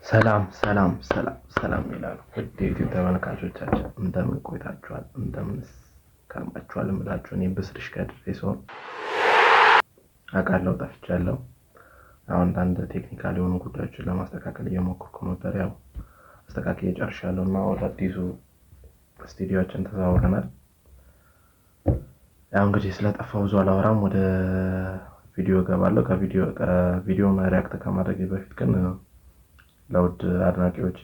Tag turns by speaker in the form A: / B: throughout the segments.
A: ሰላም ሰላም ሰላም ሰላም ይላሉ ውድ የዩቲዩብ ተመልካቾቻችን እንደምን ቆይታችኋል? እንደምንስ ከርማችኋል? እምላችሁ እኔ ብስርሽ ከድሬ ሲሆን አውቃለሁ ጠፍቻለሁ። አሁን አንዳንድ ቴክኒካል የሆኑ ጉዳዮችን ለማስተካከል እየሞከርኩ ነበር። ያው አስተካክዬ ጨርሻለሁ እና ወደ አዲሱ ስቱዲዮአችን ተዛውረናል። ያው እንግዲህ ስለጠፋው ብዙ አላወራም፣ ወደ ቪዲዮ እገባለሁ። ከቪዲዮ ሪያክት ከማድረግ በፊት ግን ለውድ አድናቂዎቼ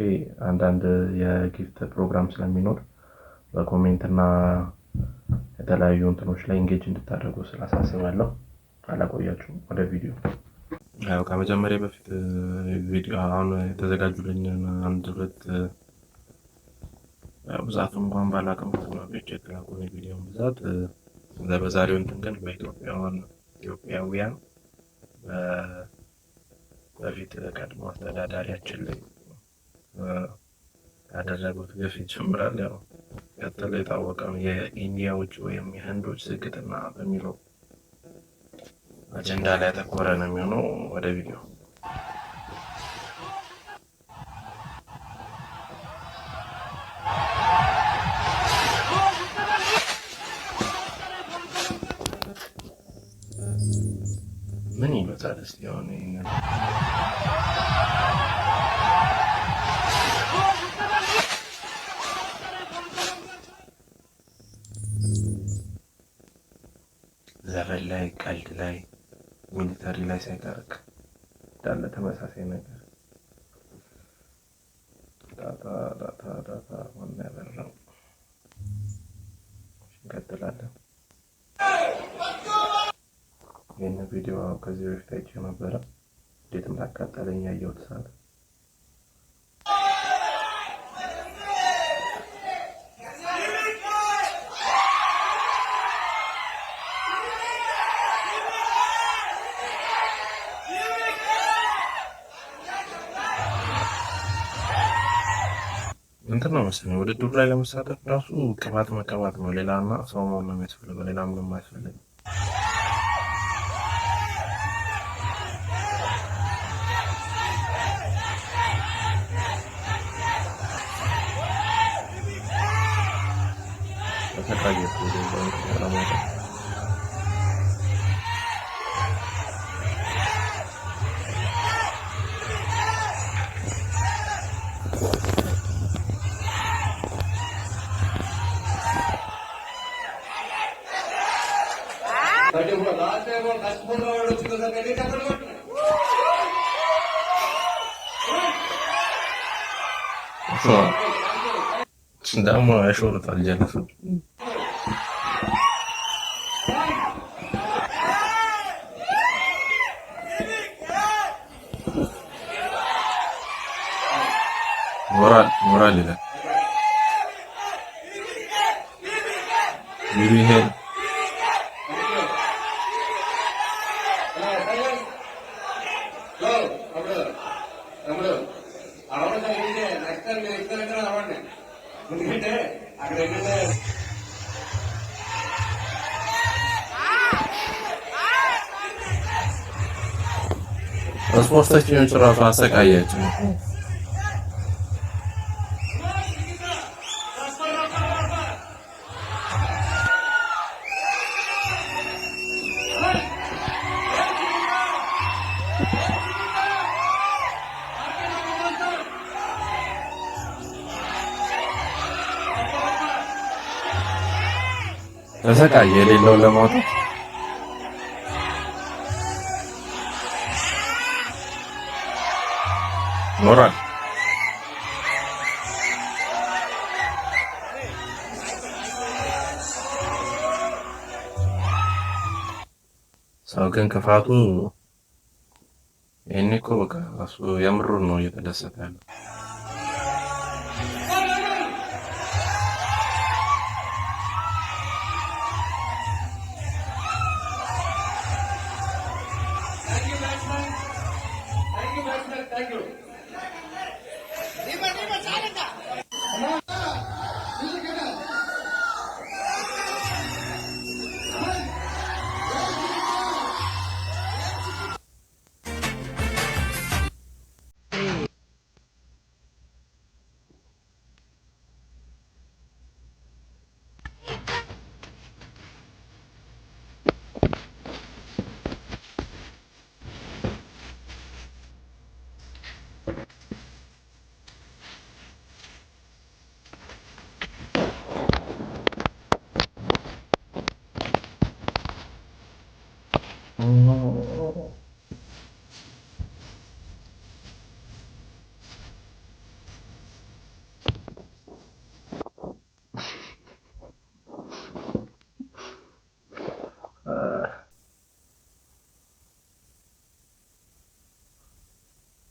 A: አንዳንድ የጊፍት ፕሮግራም ስለሚኖር በኮሜንት እና የተለያዩ እንትኖች ላይ ኢንጌጅ እንድታደርጉ ስላሳስባለሁ። አላቆያችሁም፣ ወደ ቪዲዮ። ያው ከመጀመሪያ በፊት ቪዲዮ አሁን የተዘጋጁልኝን አንድ ሁለት ብዛቱ እንኳን ባላውቅም ፎቶግራፊዎች የተላኩ ቪዲዮን ብዛት በዛሬው እንትን ግን በኢትዮጵያውያን በፊት ቀድሞ አስተዳዳሪያችን ላይ ያደረጉት ግፍ ይጀምራል። ያው ቀጥሎ የታወቀው የኢንዲያዎች ወይም የህንዶች ዝግትና በሚለው አጀንዳ ላይ ያተኮረ ነው የሚሆነው። ወደ ቪዲዮ። ምን ይመስላል እስቲ አሁን ይሄንን ዘፈን ላይ ቀልድ ላይ ሚሊተሪ ላይ ሳይቀርቅ እንዳለ ተመሳሳይ ነገር ዳታ ዋና ያበራው። እንቀጥላለን። ይህን ቪዲዮ ከዚህ በፊት አይቼ ነበረ። እንዴት እንዳቃጠለኝ ያየሁት ሰዓት እንትን ነው መሰለኝ። ውድድሩ ላይ ለመሳተፍ ራሱ ቅባት መቀባት ነው፣ ሌላና ሰው መሆን ነው የሚያስፈልገው። ሌላ ምንም አያስፈልግም። ደግሞ ያሾርታል ጀለሱ። ሞራል ይላል ይሄ ስፖርተኞች ራሱ አሰቃያቸው። ተሰቃየ የሌለውን ለማውጣት ሞራል ሰው ግን ክፋቱ ይሄኔ እኮ በቃ እሱ የምሩን ነው እየተደሰተ ያለው።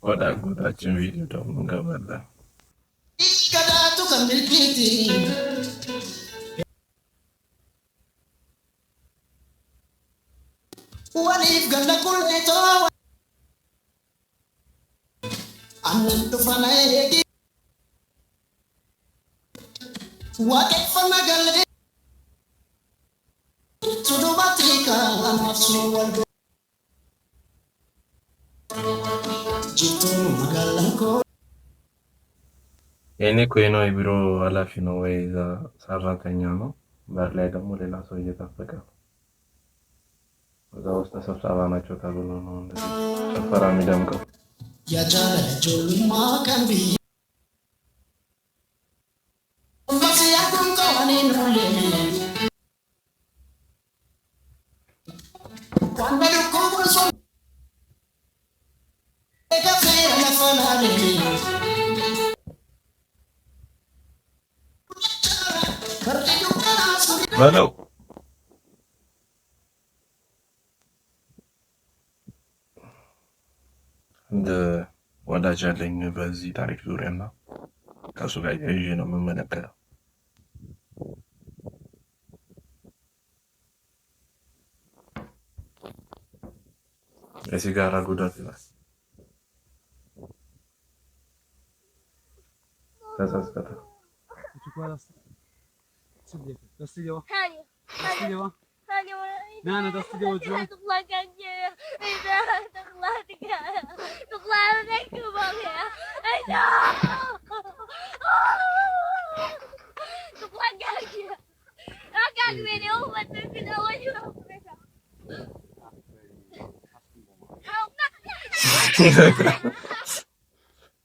A: ወደ አጎታችን ቪዲዮ ደግሞ እንገባለን። የኔ ኮይኖ የቢሮ ኃላፊ ነው ወይ ሰራተኛ ነው። በር ላይ ደግሞ ሌላ ሰው እየጠበቀ ነው። እዛ ውስጥ ስብሰባ ናቸው ተብሎ ነው እንደዚህ ጭፈራ የሚደምቀው። በለው እንደ ወዳጅ አለኝ በዚህ ታሪክ ዙሪያና ከሱ ጋር ይዤ ነው የምመለከተው። የሲጋራ ጉዳት ይላል። ተሳስከተ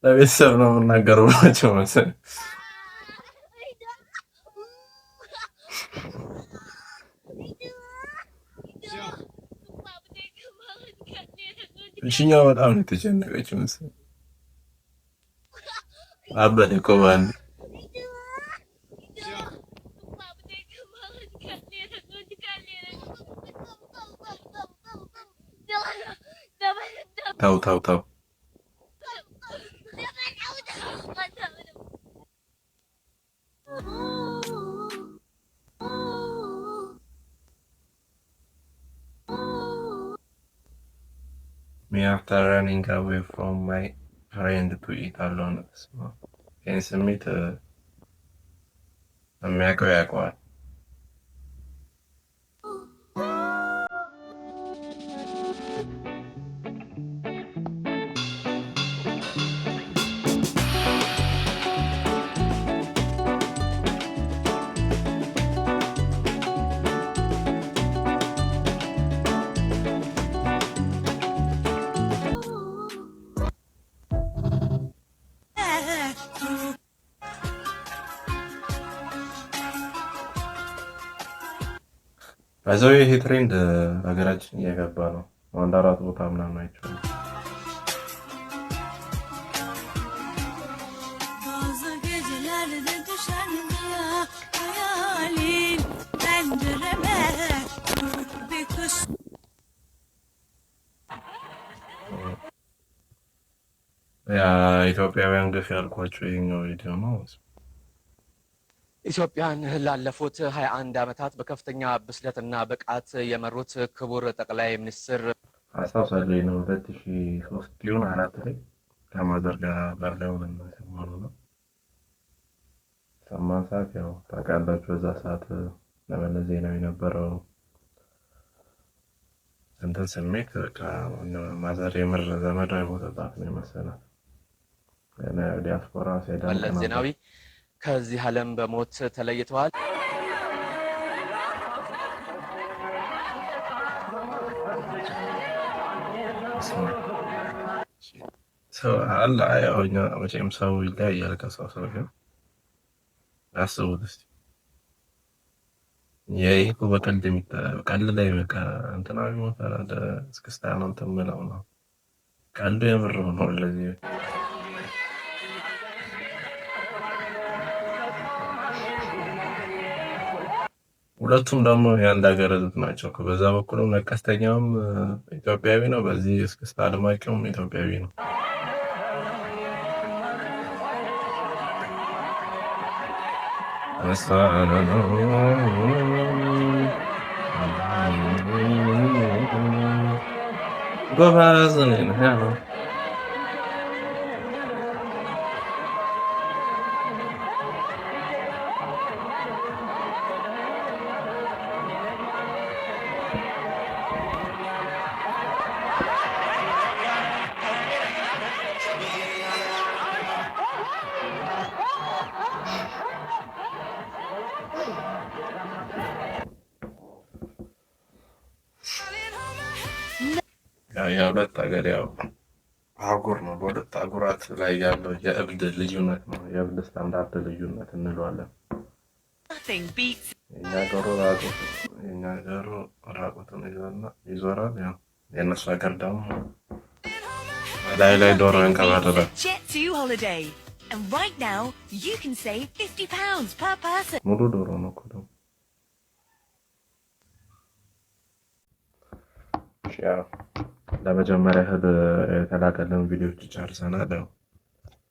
A: ለቤተሰብ ነው የምናገረው ናቸው መሰለኝ። እሺኛው በጣም ነው የተጨነቀችው መሰለኝ። አበደ እኮ ባንዴ። ተው ተው ተው Me after running away from my friend to eat alone. ይህን ስሜት የሚያውቀው ያውቀዋል። በዛው ይሄ ትሬንድ ሀገራችን እየገባ ነው። አንድ አራት ቦታ ምናምን አይቻልም። ያ ኢትዮጵያውያን ግፍ ያልኳቸው ይሄኛው ቪዲዮ ነው።
B: ኢትዮጵያን ላለፉት 21 ዓመታት በከፍተኛ ብስለትና ብቃት የመሩት ክቡር ጠቅላይ ሚኒስትር
A: አስታውሳለሁ ነው 2003 ሊሆን አራት ላይ ከማዘር ጋር ባለው ሰማኑ ነው። ሰማን ሰዓት ያው ታውቃላችሁ በዛ ሰዓት ለመለስ ዜናዊ የነበረው እንትን ስሜት ከማዘር የምር ዘመዷ የሞተባት ነው የመሰላት። ዲያስፖራ
B: መለስ ዜናዊ ከዚህ ዓለም በሞት ተለይተዋል።
A: ሰው አለ። ያው እኛ መቼም ሰው ይለያያል ከሰው ሰው ግን አስቡት እስኪ ይሄ እኮ ቀልድ ላይ በቃ እንትና ቢሞት አለ እስክስታ ነው እንትን የምለው ነው። ቀልዱ የምር ነው ለዚህ ሁለቱም ደግሞ የአንድ ሀገር ህዝብ ናቸው እኮ። በዛ በኩልም ለቀስተኛውም ኢትዮጵያዊ ነው፣ በዚህ እስክስታ አድማቂውም ኢትዮጵያዊ ነው። ጎበዝ ነው። የሁለት ሀገር ያው አህጉር ነው። በሁለት አህጉራት ላይ ያለው የእብድ ልዩነት ነው። የእብድ ስታንዳርድ ልዩነት እንለዋለን። የኛ ሀገሩ ራቁትን ይዞራል። ያው የእነሱ ሀገር ደግሞ ላይ ዶሮ ያንቀባርራል። ሙሉ ዶሮ ነው እኮ ደግሞ ለመጀመሪያ እህል የተላከልን ቪዲዮዎች ጨርሰናል። ያው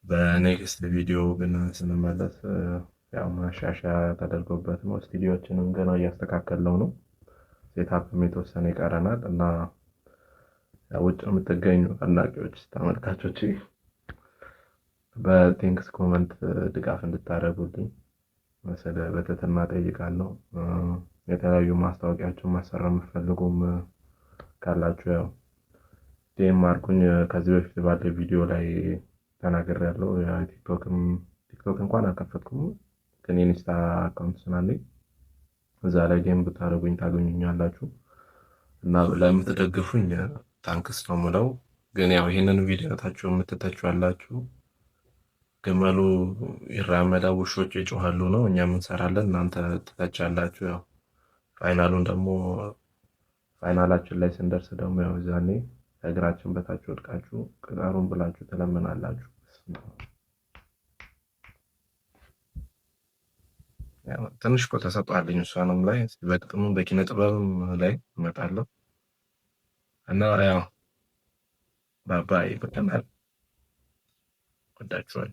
A: በኔክስት ቪዲዮ ግን ስንመለስ ያው ማሻሻያ ተደርጎበት ነው። ስቱዲዮችንም ገና እያስተካከለው ነው። ሴታፕም የተወሰነ ይቀረናል እና ውጭ የምትገኙ አድናቂዎች፣ ተመልካቾች በቴንክስ ኮመንት ድጋፍ እንድታደርጉልኝ በትህትና ጠይቃለሁ። የተለያዩ ማስታወቂያቸውን ማሰራት የምትፈልጉም ካላችሁ ያው ዲኤም አድርጉኝ። ከዚህ በፊት ባለ ቪዲዮ ላይ ተናግሬያለሁ። ቲክቶክ እንኳን አልከፈትኩም፣ ግን ኢንስታ አካውንት ስላለኝ እዛ ላይ ዲኤም ብታደርጉኝ ታገኙኛላችሁ እና ለምትደግፉኝ ታንክስ ነው የምለው። ግን ያው ይህንን ቪዲዮ ታችሁ የምትተቹ ያላችሁ ግመሉ ይራመዳል ውሾች ይጮሃሉ ነው። እኛም እንሰራለን፣ እናንተ ትተቻላችሁ። ያው ፋይናላችን ላይ ስንደርስ ደግሞ ያው ዛኔ ከእግራችን በታች ወድቃችሁ ቅጠሩን ብላችሁ ትለምናላችሁ። ትንሽ እኮ ተሰጧልኝ እሷንም ላይ በግጥምም በኪነ ጥበብም ላይ እመጣለሁ እና ያው ባባይ በቀናል ወዳችኋል።